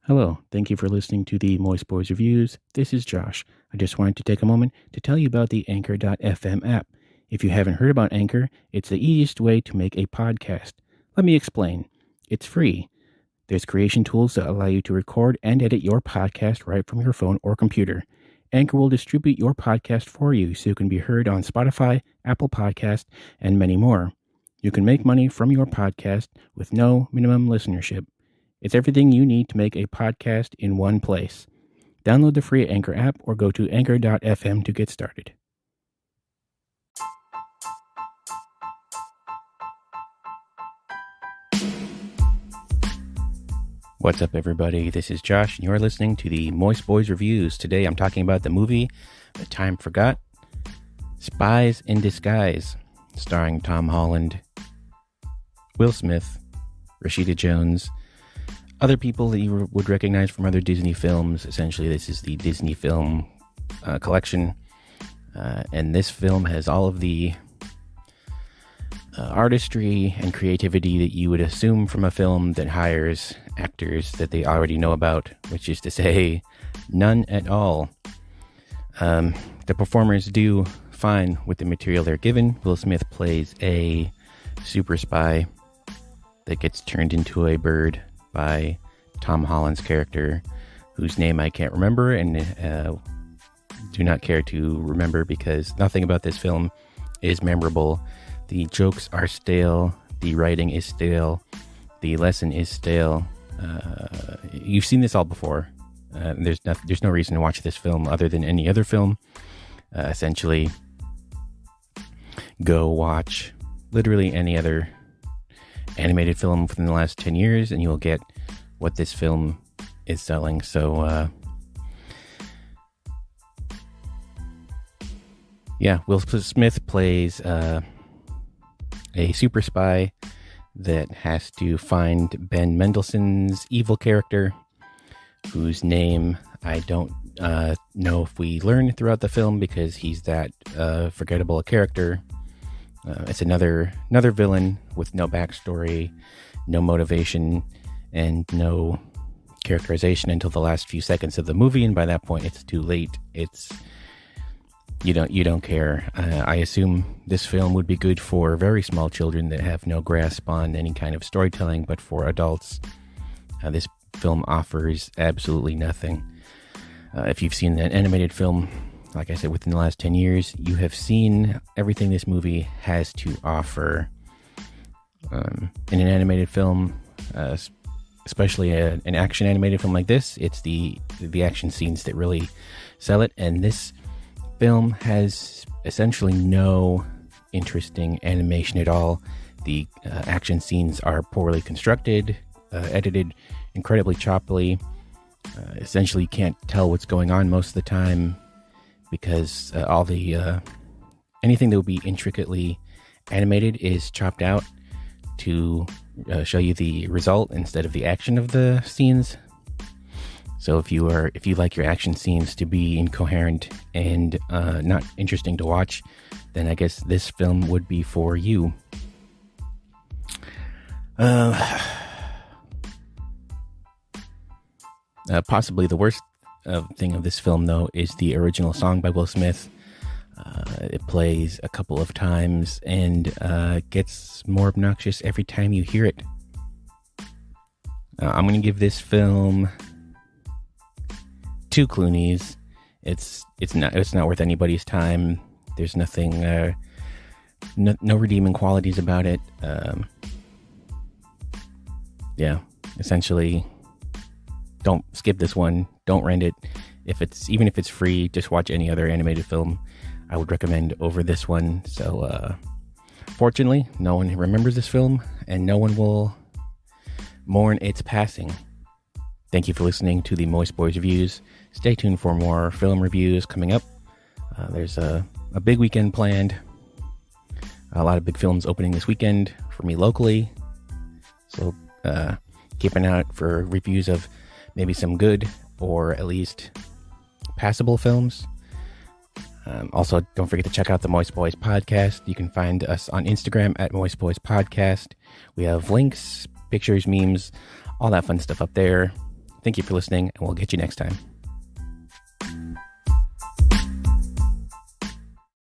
Hello, thank you for listening to the Moist Boys Reviews. This is Josh. I just wanted to take a moment to tell you about the Anchor.fm app. If you haven't heard about Anchor, it's the easiest way to make a podcast. Let me explain. It's free. There's creation tools that allow you to record and edit your podcast right from your phone or computer. Anchor will distribute your podcast for you so you can be heard on Spotify, Apple Podcast, and many more. You can make money from your podcast with no minimum listenership. It's everything you need to make a podcast in one place. Download the free Anchor app or go to anchor.fm to get started. What's up, everybody? This is Josh, and you're listening to the Moist Boys Reviews. Today I'm talking about the movie that time forgot, Spies in Disguise, starring Tom Holland, Will Smith, Rashida Jones, other people that you would recognize from other Disney films. Essentially, this is the Disney film collection. And this film has all of the artistry and creativity that you would assume from a film that hires actors that they already know about, which is to say, none at all. The performers do fine with the material they're given. Will Smith plays a super spy that gets turned into a bird by Tom Holland's character, whose name I can't remember and do not care to remember because nothing about this film is memorable. The jokes are stale, the writing is stale, the lesson is stale. You've seen this all before. There's no reason to watch this film other than any other film. Essentially, go watch literally any other animated film within the last 10 years and you'll get what this film is selling. So Will Smith plays a super spy that has to find Ben Mendelsohn's evil character, whose name I don't know if we learn throughout the film because he's that forgettable a character. It's another villain with no backstory, no motivation, and no characterization until the last few seconds of the movie, and by that point it's too late. You don't care. I assume this film would be good for very small children that have no grasp on any kind of storytelling, but for adults, this film offers absolutely nothing. If you've seen an animated film, like I said, within the last 10 years, you have seen everything this movie has to offer. In an animated film, especially an action animated film like this, it's the action scenes that really sell it, and this film has essentially no interesting animation at all. The action scenes are poorly constructed, edited incredibly choppily. Essentially, you can't tell what's going on most of the time because all the anything that would be intricately animated is chopped out to show you the result instead of the action of the scenes. So if you like your action scenes to be incoherent and not interesting to watch, then I guess this film would be for you. Possibly the worst thing of this film, though, is the original song by Will Smith. It plays a couple of times and gets more obnoxious every time you hear it. I'm going to give this film 2 Clooney's. It's not worth anybody's time. There's nothing, no redeeming qualities about it. Essentially, don't skip this one. Don't rent it. Even if it's free, just watch any other animated film I would recommend over this one. So, fortunately, no one remembers this film, and no one will mourn its passing. Thank you for listening to the Moist Boys Reviews. Stay tuned for more film reviews coming up. There's a big weekend planned. A lot of big films opening this weekend for me locally. So keep an eye out for reviews of maybe some good or at least passable films. Also, don't forget to check out the Moist Boys Podcast. You can find us on Instagram at Moist Boys Podcast. We have links, pictures, memes, all that fun stuff up there. Thank you for listening, and we'll get you next time.